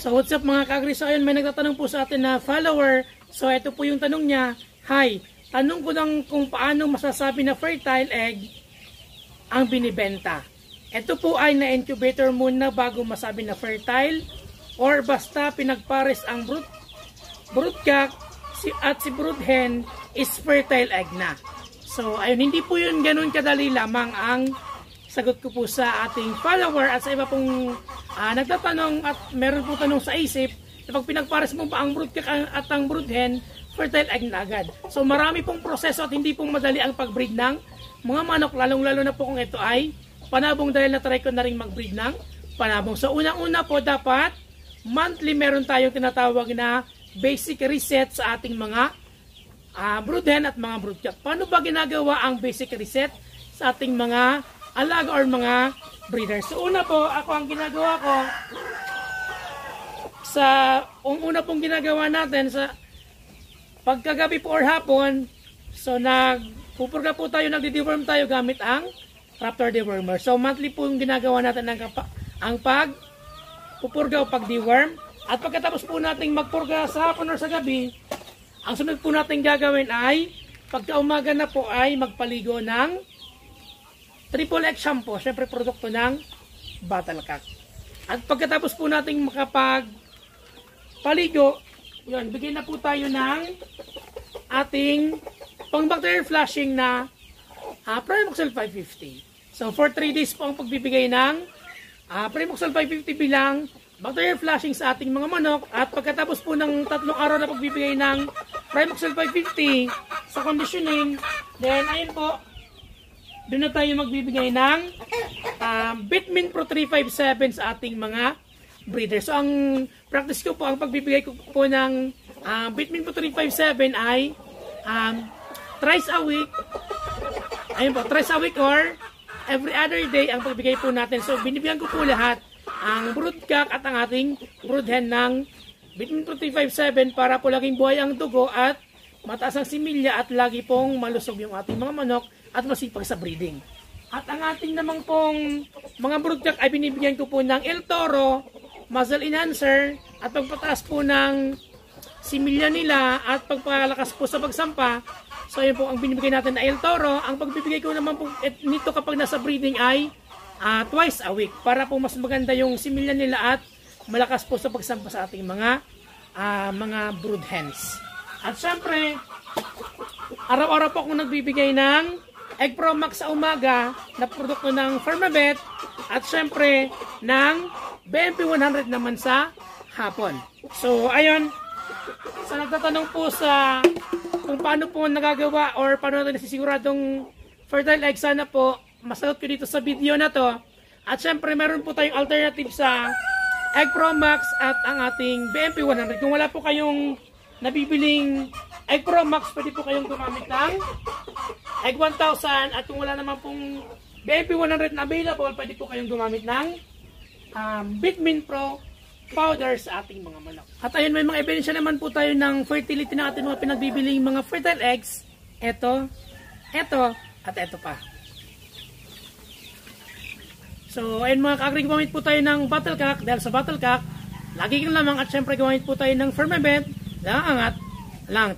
So what's up mga ka-agri? So ayun, may nagtatanong po sa atin na follower. So ito po yung tanong niya. Hi, tanong ko lang kung paano masasabi na fertile egg ang binibenta. Ito po ay na-incubator muna bago masabi na fertile or basta pinagpares ang broodcock at si broodhen is fertile egg na. So ayun, hindi po yun ganun kadali lamang ang sagot ko po sa ating follower at sa iba pong nagtatanong at meron po tanong sa isip na pag pinagpares mo pa ang broodcock at ang broodhen, fertile egg na agad. So marami pong proseso at hindi pong madali ang pag-breed ng mga manok, lalong-lalo na po kung ito ay panabong dahil na-try ko na rin mag-breed ng panabong. So unang-una po dapat monthly meron tayong tinatawag na basic reset sa ating mga broodhen at mga broodcock. Paano ba ginagawa ang basic reset sa ating mga alaga or mga breeders? So una po, ako ang ginagawa ko una pong ginagawa natin sa pagkagabi po or hapon, so nagpupurga po tayo, nagdi-deworm tayo gamit ang Raptor dewormer. So monthly po yung ginagawa natin ang pagpupurga o pag-deworm. At pagkatapos po nating magpurga sa hapon or sa gabi, ang sunod po natin gagawin ay pagka umaga na po ay magpaligo ng Triple X shampoo, syempre produkto ng Battlecock. At pagkatapos po nating makapagpaligo, yun, bigyan na po tayo ng ating pang-bacterial flushing na Primoxal 550. So for 3 days po ang pagbibigay ng Primoxal 550 bilang bacterial flushing sa ating mga manok. At pagkatapos po ng 3 araw na pagbibigay ng Primoxal 550 sa conditioning, then ayun po, doon na tayo magbibigay ng Bitmin Pro 357 sa ating mga breeders. So ang practice ko po, ang pagbibigay ko po ng Bitmin Pro 357 ay thrice a week. Ayun po, thrice a week or every other day ang pagbibigay po natin. So binibigyan ko po lahat ang broodcock at ang ating broodhen ng Bitmin Pro 357 para po laging buhay ang dugo at mataas ang similya at lagi pong malusog yung ating mga manok at masipag sa breeding. At ang ating namang pong mga broodcock ay binibigyan ko po ng El Toro, Muzzle Enhancer at pagpataas po ng similya nila at pagpalakas po sa pagsampa. So yun po ang binibigay natin na El Toro. Ang pagbibigay ko naman po nito kapag nasa breeding ay twice a week para po mas maganda yung similya nila at malakas po sa pagsampa sa ating mga brood hens. At syempre, araw-araw po akong nagbibigay ng Egg Pro Max sa umaga na produkto ng Firmabet at syempre ng BMP 100 naman sa hapon. So ayun, sa nagtatanong po sa kung paano po nagagawa or paano natin nasisiguradong fertile egg, sana po masagot ko dito sa video na to. At syempre meron po tayong alternative sa Egg Pro Max at ang ating BMP 100. Kung wala po kayong nabibiling Egg Pro Max, pwede po kayong gumamit ng Egg 1000 at kung wala naman pong BMP 100 na available, pwede po kayong gumamit ng Bitmin Pro powder sa ating mga manok. At ayun, may mga ebidensya naman po tayo ng fertility ng ating mga pinagbibiling mga fertile eggs. Ito, at ito pa. So ayun mga ka-agri, gumamit po tayo ng Battlecock dahil sa Battlecock lagi kang lamang at syempre gumamit po tayo ng Firmabet, lang angat lang.